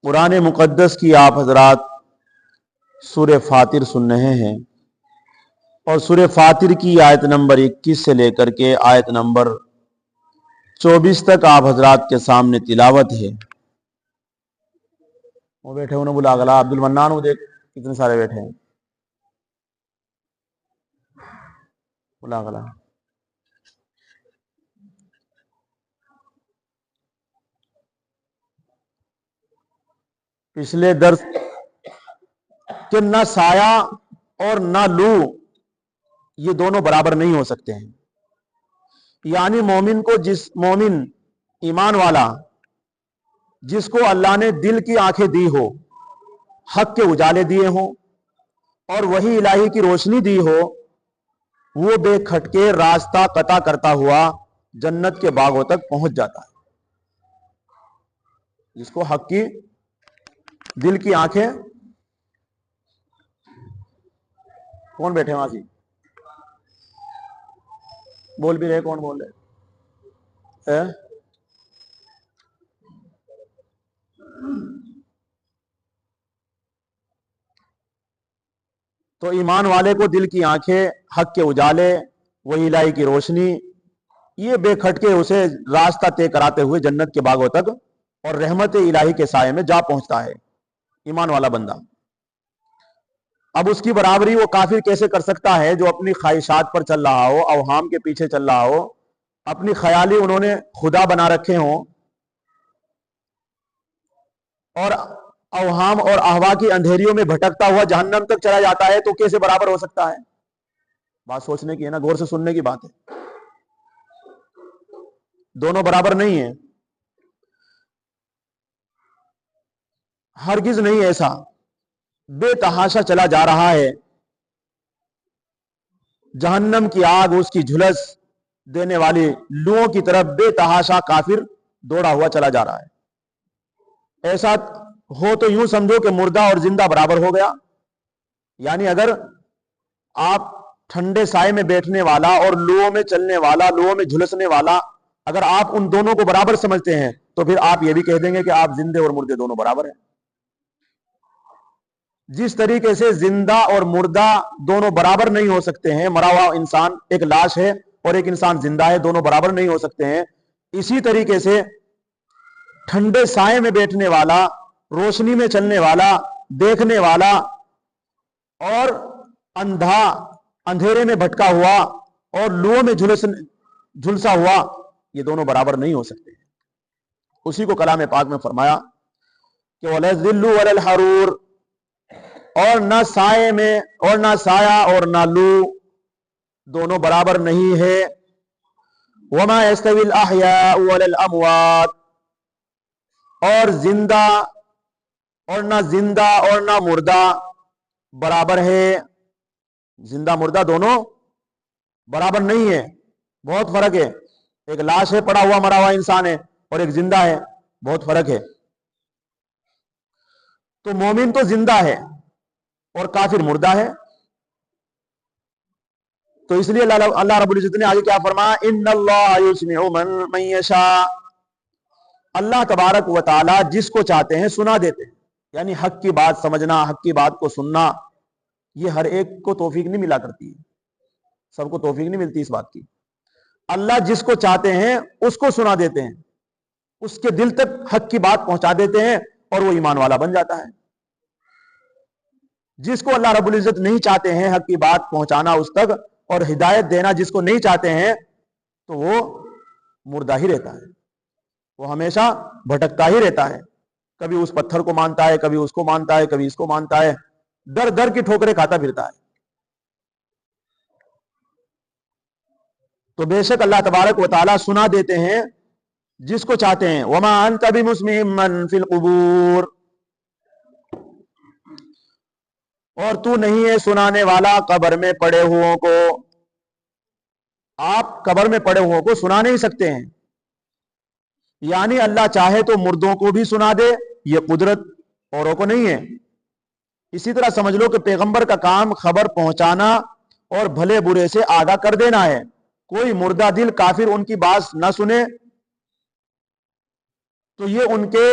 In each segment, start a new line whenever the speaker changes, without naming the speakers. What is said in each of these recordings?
قرآن مقدس کی آپ حضرات سورہ فاطر سن رہے ہیں، اور سورہ فاطر کی آیت نمبر 21 سے لے کر کے آیت نمبر 24 تک آپ حضرات کے سامنے تلاوت ہے۔ وہ بیٹھے انہوں بلا گلا عبد المنان، وہ دیکھ کتنے سارے بیٹھے ہیں، بلا گلا۔ پچھلے درس کہ نہ سایہ اور نہ لو یہ دونوں برابر نہیں ہو سکتے ہیں، یعنی مومن کو، جس مومن ایمان والا جس کو اللہ نے دل کی آنکھیں دی ہو، حق کے اجالے دیے ہوں اور وہی الہی کی روشنی دی ہو، وہ بے کھٹکے راستہ قطع کرتا ہوا جنت کے باغوں تک پہنچ جاتا ہے۔ جس کو حق کی دل کی آنکھیں، کون بیٹھے وہاں سی بول بھی رہے، کون بول رہے؟ تو ایمان والے کو دل کی آنکھیں، حق کے اجالے، وہی الہی کی روشنی، یہ بے کھٹکے اسے راستہ طے کراتے ہوئے جنت کے باغوں تک اور رحمت الہی کے سائے میں جا پہنچتا ہے ایمان والا بندہ۔ اب اس کی برابری وہ کافر کیسے کر سکتا ہے جو اپنی خواہشات پر چل رہا ہو، اوہام کے پیچھے چل رہا ہو، اپنی خیالی انہوں نے خدا بنا رکھے ہوں اور اوہام اور احوا کی اندھیریوں میں بھٹکتا ہوا جہنم تک چلا جاتا ہے، تو کیسے برابر ہو سکتا ہے؟ بات سوچنے کی ہے نا، غور سے سننے کی بات ہے۔ دونوں برابر نہیں ہیں، ہرگز نہیں ایسا۔ بے تحاشا چلا جا رہا ہے جہنم کی آگ، اس کی جھلس دینے والی لوؤں کی طرف بے تحاشا کافر دوڑا ہوا چلا جا رہا ہے۔ ایسا ہو تو یوں سمجھو کہ مردہ اور زندہ برابر ہو گیا، یعنی اگر آپ ٹھنڈے سائے میں بیٹھنے والا اور لوؤں میں چلنے والا، لوؤں میں جھلسنے والا، اگر آپ ان دونوں کو برابر سمجھتے ہیں تو پھر آپ یہ بھی کہہ دیں گے کہ آپ زندے اور مردے دونوں برابر ہیں۔ جس طریقے سے زندہ اور مردہ دونوں برابر نہیں ہو سکتے ہیں، مرا ہوا انسان ایک لاش ہے اور ایک انسان زندہ ہے، دونوں برابر نہیں ہو سکتے ہیں، اسی طریقے سے ٹھنڈے سائے میں بیٹھنے والا، روشنی میں چلنے والا، دیکھنے والا اور اندھا، اندھیرے میں بھٹکا ہوا اور لوؤں میں جھلسا ہوا، یہ دونوں برابر نہیں ہو سکتے۔ اسی کو کلام پاک میں فرمایا کہ وَلَا الظِّلُّ وَلَا الْحَرُورُ، اور نہ سائے میں اور نہ سایہ اور نہ لو دونوں برابر نہیں ہے۔ وَمَا يَسْتَوِي الْأَحْيَاءُ وَلَا الْأَمْوَاتُ، اور زندہ اور نہ مردہ برابر ہے۔ زندہ مردہ دونوں برابر نہیں ہے، بہت فرق ہے۔ ایک لاش ہے، پڑا ہوا مرا ہوا انسان ہے، اور ایک زندہ ہے، بہت فرق ہے۔ تو مومن تو زندہ ہے اور کافر مردہ ہے۔ تو اس لیے اللہ رب العزت نے آگے کیا فرمایا؟ ان اللہ یسمع من یشاء، اللہ تبارک و تعالی جس کو چاہتے ہیں سنا دیتے ہیں، یعنی حق کی بات سمجھنا، حق کی بات کو سننا، یہ ہر ایک کو توفیق نہیں ملا کرتی ہے، سب کو توفیق نہیں ملتی اس بات کی۔ اللہ جس کو چاہتے ہیں اس کو سنا دیتے ہیں، اس کے دل تک حق کی بات پہنچا دیتے ہیں اور وہ ایمان والا بن جاتا ہے۔ جس کو اللہ رب العزت نہیں چاہتے ہیں حق کی بات پہنچانا اس تک اور ہدایت دینا جس کو نہیں چاہتے ہیں، تو وہ مردہ ہی رہتا ہے، وہ ہمیشہ بھٹکتا ہی رہتا ہے، کبھی اس پتھر کو مانتا ہے، کبھی اس کو مانتا ہے، کبھی اس کو مانتا ہے، در در کی ٹھوکریں کھاتا پھرتا ہے۔ تو بے شک اللہ تبارک و تعالی سنا دیتے ہیں جس کو چاہتے ہیں۔ وما انت بمسمع من فی القبور، اور تو نہیں ہے سنانے والا قبر میں پڑے ہووں کو۔ آپ قبر میں پڑے ہووں کو سنا نہیں سکتے ہیں، یعنی اللہ چاہے تو مردوں کو بھی سنا دے، یہ قدرت اوروں کو نہیں ہے۔ اسی طرح سمجھ لو کہ پیغمبر کا کام خبر پہنچانا اور بھلے برے سے آگاہ کر دینا ہے۔ کوئی مردہ دل کافر ان کی بات نہ سنے تو یہ ان کے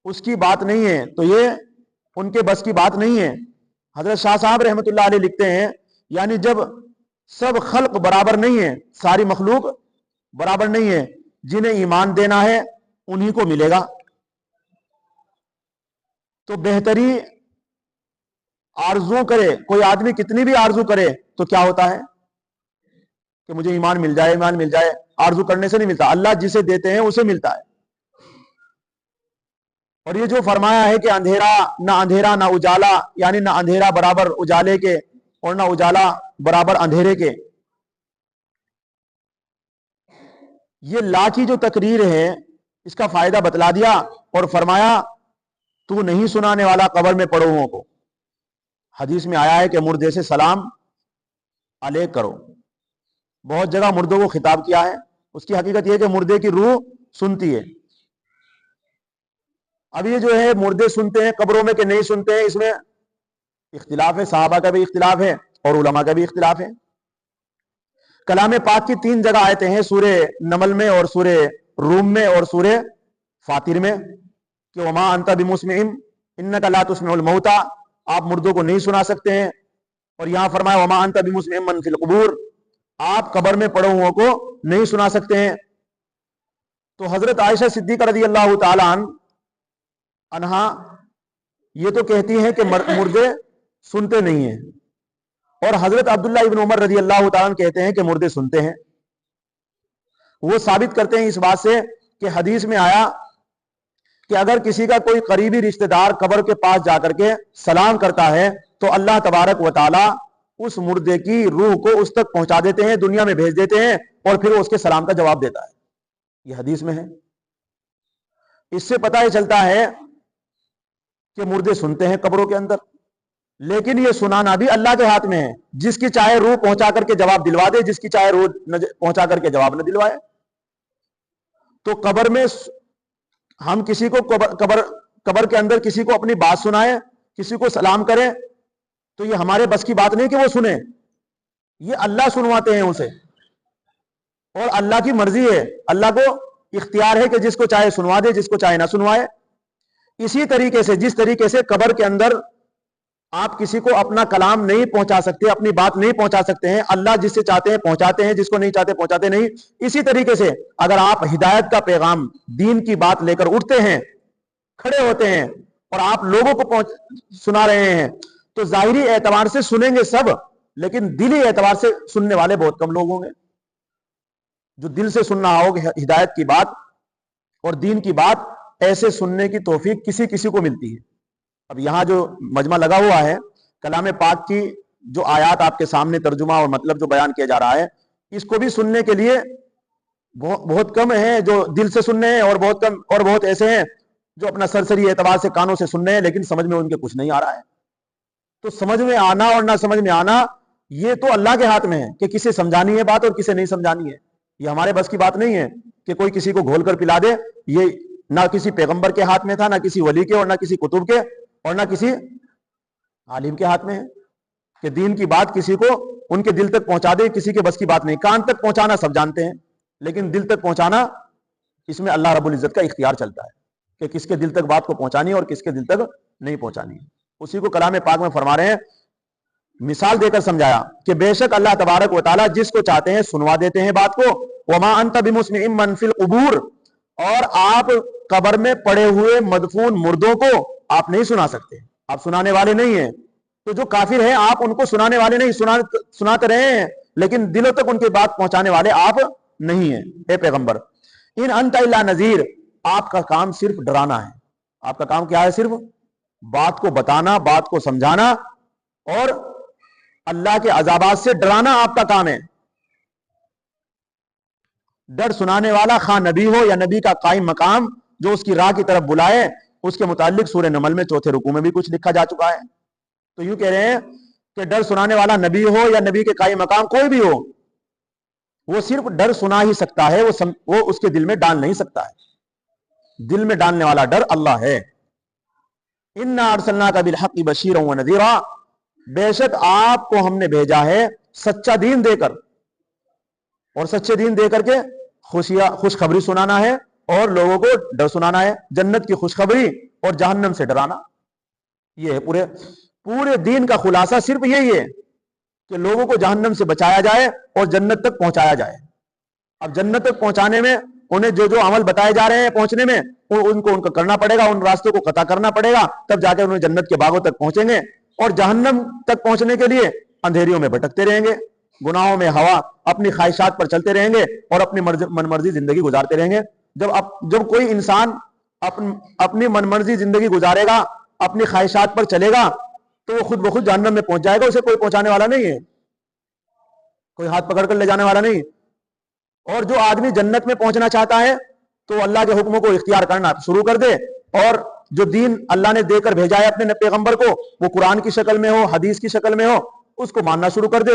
اس کی بات نہیں ہے، تو یہ ان کے بس کی بات نہیں ہے۔ حضرت شاہ صاحب رحمۃ اللہ علیہ لکھتے ہیں یعنی جب سب خلق برابر نہیں ہے، ساری مخلوق برابر نہیں ہے، جنہیں ایمان دینا ہے انہی کو ملے گا۔ تو بہتری آرزو کرے کوئی آدمی، کتنی بھی آرزو کرے تو کیا ہوتا ہے کہ مجھے ایمان مل جائے، ایمان مل جائے، آرزو کرنے سے نہیں ملتا، اللہ جسے دیتے ہیں اسے ملتا ہے۔ اور یہ جو فرمایا ہے کہ اندھیرا نہ اجالا، یعنی نہ اندھیرا برابر اجالے کے اور نہ اجالا برابر اندھیرے کے، یہ لا کی جو تقریر ہے اس کا فائدہ بتلا دیا اور فرمایا تو نہیں سنانے والا قبر میں پڑووں کو۔ حدیث میں آیا ہے کہ مردے سے سلام علیک کرو، بہت جگہ مردوں کو خطاب کیا ہے، اس کی حقیقت یہ ہے کہ مردے کی روح سنتی ہے۔ اب یہ جو ہے مردے سنتے ہیں قبروں میں کہ نہیں سنتے ہیں، اس میں اختلاف ہے، صحابہ کا بھی اختلاف ہے اور علماء کا بھی اختلاف ہے۔ کلام پاک کی 3 جگہ آیتیں ہیں، سورہ نمل میں اور سورہ روم میں اور سورہ فاطر میں، کہ وما انت بمسمع انک لا تسمع الموتى، آپ مردوں کو نہیں سنا سکتے ہیں، اور یہاں فرمایا وما انت بمسمع من فی القبور، آپ قبر میں پڑے ہوئوں کو نہیں سنا سکتے ہیں۔ تو حضرت عائشہ صدیقہ رضی اللہ تعالی عنہا یہ تو کہتی ہیں کہ مردے سنتے نہیں ہیں، اور حضرت عبداللہ ابن عمر رضی اللہ تعالیٰ عنہ کہتے ہیں کہ مردے سنتے ہیں۔ وہ ثابت کرتے ہیں اس بات سے کہ حدیث میں آیا کہ اگر کسی کا کوئی قریبی رشتہ دار قبر کے پاس جا کر کے سلام کرتا ہے تو اللہ تبارک و تعالی اس مردے کی روح کو اس تک پہنچا دیتے ہیں، دنیا میں بھیج دیتے ہیں، اور پھر وہ اس کے سلام کا جواب دیتا ہے۔ یہ حدیث میں ہے۔ اس سے پتہ یہ چلتا ہے کہ مردے سنتے ہیں قبروں کے اندر، لیکن یہ سنانا بھی اللہ کے ہاتھ میں ہے، جس کی چاہے روح پہنچا کر کے جواب دلوا دے، جس کی چاہے روح پہنچا کر کے جواب نہ دلوائے۔ تو قبر میں ہم کسی کو قبر کے اندر کسی کو اپنی بات سنائیں، کسی کو سلام کریں، تو یہ ہمارے بس کی بات نہیں کہ وہ سنیں، یہ اللہ سنواتے ہیں اسے، اور اللہ کی مرضی ہے، اللہ کو اختیار ہے کہ جس کو چاہے سنوا دے، جس کو چاہے نہ سنوائے۔ اسی طریقے سے جس طریقے سے قبر کے اندر آپ کسی کو اپنا کلام نہیں پہنچا سکتے، اپنی بات نہیں پہنچا سکتے ہیں، اللہ جس سے چاہتے ہیں پہنچاتے ہیں، جس کو نہیں چاہتے پہنچاتے نہیں۔ اسی طریقے سے اگر آپ ہدایت کا پیغام، دین کی بات لے کر اٹھتے ہیں، کھڑے ہوتے ہیں اور آپ لوگوں کو سنا رہے ہیں، تو ظاہری اعتبار سے سنیں گے سب، لیکن دلی اعتبار سے سننے والے بہت کم لوگ ہوں گے۔ جو دل سے سننا ہوگا ہدایت کی بات اور دین کی بات، ایسے سننے کی توفیق کسی کسی کو ملتی ہے۔ اب یہاں جو مجمع لگا ہوا ہے، کلام پاک کی جو آیات آپ کے سامنے ترجمہ اور مطلب جو بیان کیا جا رہا ہے، اس کو بھی سننے کے لیے بہت کم ہیں جو دل سے سننے ہیں، اور بہت کم اور بہت ایسے ہیں جو اپنا سرسری اعتبار سے کانوں سے سننے ہیں، لیکن سمجھ میں ان کے کچھ نہیں آ رہا ہے۔ تو سمجھ میں آنا اور نہ سمجھ میں آنا یہ تو اللہ کے ہاتھ میں ہے کہ کسے سمجھانی ہے بات اور کسے نہیں سمجھانی ہے۔ یہ ہمارے بس کی بات نہیں ہے کہ کوئی کسی کو گھول کر پلا دے، یہ نہ کسی پیغمبر کے ہاتھ میں تھا، نہ کسی ولی کے، اور نہ کسی کتب کے، اور نہ کسی عالم کے ہاتھ میں ہے کہ دین کی بات کسی کو ان کے دل تک پہنچا دے۔ کسی کے بس کی بات نہیں۔ کان تک پہنچانا سب جانتے ہیں، لیکن دل تک پہنچانا اس میں اللہ رب العزت کا اختیار چلتا ہے کہ کس کے دل تک بات کو پہنچانی ہے اور کس کے دل تک نہیں پہنچانی ہے۔ اسی کو کلام پاک میں فرما رہے ہیں، مثال دے کر سمجھایا کہ بے شک اللہ تبارک و تعالی جس کو چاہتے ہیں سنوا دیتے ہیں بات کو۔ وما انت بمسمع من فی القبور، اور آپ قبر میں پڑے ہوئے مدفون مردوں کو آپ نہیں سنا سکتے، آپ سنانے والے نہیں ہیں۔ تو جو کافر ہیں آپ ان کو سنانے والے نہیں، سناتے رہے ہیں، لیکن دلوں تک ان کی بات پہنچانے والے آپ نہیں ہیں۔ اے پیغمبر، ان انت الا نذیر، آپ کا کام صرف ڈرانا ہے۔ آپ کا کام کیا ہے؟ صرف بات کو بتانا، بات کو سمجھانا، اور اللہ کے عذابات سے ڈرانا آپ کا کام ہے۔ ڈر سنانے والا خواہ نبی ہو یا نبی کا قائم مقام جو اس کی راہ کی طرف بلائے، اس کے متعلق سورہ نمل میں 4 رکوع میں بھی کچھ لکھا جا چکا ہے۔ تو یوں کہہ رہے ہیں کہ ڈر سنانے والا نبی ہو یا نبی کے قائم مقام کوئی بھی ہو، وہ صرف ڈر سنا ہی سکتا ہے، وہ اس کے دل میں ڈال نہیں سکتا ہے۔ دل میں ڈالنے والا ڈر اللہ ہے۔ اِنَّا أَرْسَلْنَاكَ بِالْحَقِّ بَشِيرًا وَنَذِيرًا، بے شک آپ کو ہم نے بھیجا ہے سچا دین دے کر، اور سچے دین دے کر کے خوشخبری سنانا ہے اور لوگوں کو ڈر سنانا ہے، جنت کی خوشخبری اور جہنم سے ڈرانا. یہ ہے پورے دین کا خلاصہ. صرف یہی ہے کہ لوگوں کو جہنم سے بچایا جائے اور جنت تک پہنچایا جائے. اب جنت تک پہنچانے میں انہیں جو عمل بتائے جا رہے ہیں پہنچنے میں ان کو کرنا پڑے گا، ان راستوں کو قطع کرنا پڑے گا، تب جا کے انہیں جنت کے باغوں تک پہنچیں گے. اور جہنم تک پہنچنے کے لیے اندھیریوں میں بھٹکتے رہیں گے، گناہوں میں ہوا اپنی خواہشات پر چلتے رہیں گے اور اپنی من مرضی زندگی گزارتے رہیں گے. جب کوئی انسان اپنی من مرضی زندگی گزارے گا، اپنی خواہشات پر چلے گا، تو وہ خود بخود جہنم میں پہنچ جائے گا. اسے کوئی پہنچانے والا نہیں ہے، کوئی ہاتھ پکڑ کر لے جانے والا نہیں. اور جو آدمی جنت میں پہنچنا چاہتا ہے تو اللہ کے حکموں کو اختیار کرنا شروع کر دے، اور جو دین اللہ نے دے کر بھیجا ہے اپنے پیغمبر کو، وہ قرآن کی شکل میں ہو، حدیث کی شکل میں ہو، اس کو ماننا شروع کر دے،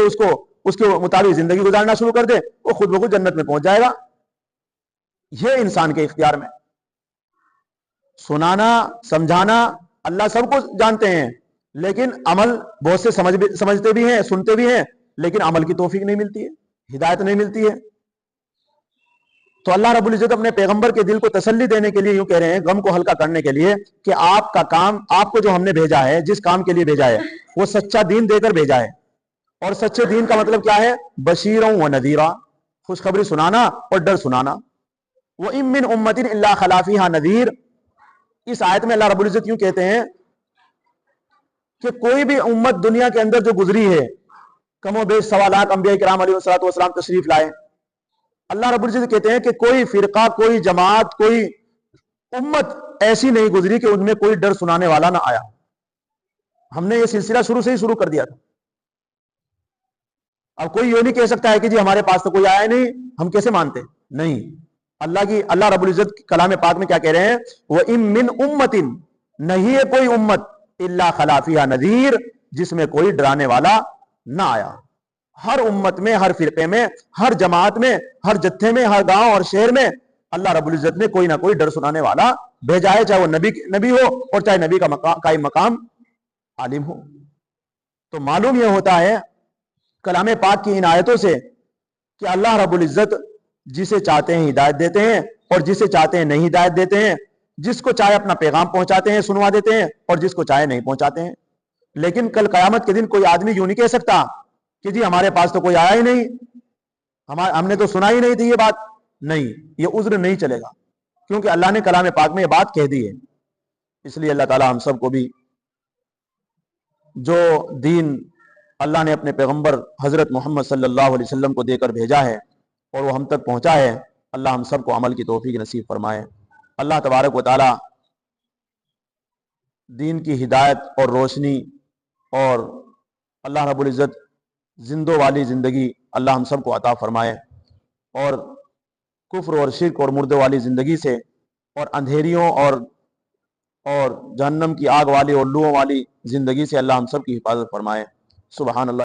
اس کے مطابق زندگی گزارنا شروع کر دے، وہ خود بخود جنت میں پہنچ جائے گا. یہ انسان کے اختیار میں. سنانا سمجھانا اللہ سب کو جانتے ہیں، لیکن عمل بہت سے سمجھتے بھی ہیں، سنتے بھی ہیں، لیکن عمل کی توفیق نہیں ملتی ہے، ہدایت نہیں ملتی ہے. تو اللہ رب العزت اپنے پیغمبر کے دل کو تسلی دینے کے لیے یوں کہہ رہے ہیں، غم کو ہلکا کرنے کے لیے، کہ آپ کا کام، آپ کو جو ہم نے بھیجا ہے، جس کام کے لیے بھیجا ہے، وہ سچا دین دے کر بھیجا ہے. اور سچے دین کا مطلب کیا ہے؟ بشیروں و نذیرا، خوشخبری سنانا اور ڈر سنانا. وَإِن مِّنْ أُمَّةٍ إِلَّا خَلَا فِيهَا نَذِيرٌ. اس آیت میں اللہ رب العزت یوں کہتے ہیں کہ کوئی بھی امت دنیا کے اندر جو گزری ہے، کم و بیش 1.25 لاکھ انبیاء کرام علیہ السلام تشریف لائے، اللہ رب العزت کہتے ہیں کہ کوئی فرقہ، کوئی جماعت، کوئی امت ایسی نہیں گزری کہ ان میں کوئی ڈر سنانے والا نہ آیا. ہم نے یہ سلسلہ شروع سے ہی شروع کر دیا تھا. اب کوئی یہ نہیں کہہ سکتا ہے کہ جی ہمارے پاس تو کوئی آیا نہیں، ہم کیسے مانتے؟ نہیں. اللہ رب العزت کلام پاک میں کیا کہہ رہے ہیں؟ وَإِن مِّنْ أُمَّةٍ، نہیں ہے کوئی امت، إِلَّا خَلَا فِيهَا نَذِيرٌ، جس میں کوئی ڈرانے والا نہ آیا. ہر امت میں، ہر فرقے میں، ہر جماعت میں، ہر جتھے میں، ہر گاؤں اور شہر میں اللہ رب العزت نے کوئی نہ کوئی ڈر سنانے والا بھیجا ہے، چاہے وہ نبی ہو اور چاہے نبی کا قائم مقام عالم ہو. تو معلوم یہ ہوتا ہے کلام پاک کی ان آیتوں سے کہ اللہ رب العزت جسے چاہتے ہیں ہدایت دیتے ہیں اور جسے چاہتے ہیں نہیں ہدایت دیتے ہیں، جس کو چاہے اپنا پیغام پہنچاتے ہیں، سنوا دیتے ہیں، اور جس کو چاہے نہیں پہنچاتے ہیں. لیکن کل قیامت کے دن کوئی آدمی یوں نہیں کہہ سکتا کہ جی ہمارے پاس تو کوئی آیا ہی نہیں، ہم نے تو سنا ہی نہیں تھی یہ بات. نہیں، یہ عذر نہیں چلے گا، کیونکہ اللہ نے کلام پاک میں یہ بات کہہ دی ہے. اس لیے اللہ تعالی ہم سب کو بھی جو دین اللہ نے اپنے پیغمبر حضرت محمد صلی اللہ علیہ وسلم کو دے کر بھیجا ہے اور وہ ہم تک پہنچا ہے، اللہ ہم سب کو عمل کی توفیق نصیب فرمائے. اللہ تبارک و تعالی دین کی ہدایت اور روشنی اور اللہ رب العزت زندوں والی زندگی اللہ ہم سب کو عطا فرمائے، اور کفر اور شرک اور مردے والی زندگی سے اور اندھیریوں اور جہنم کی آگ والی اور لوؤں والی زندگی سے اللہ ہم سب کی حفاظت فرمائے. سبحان اللہ.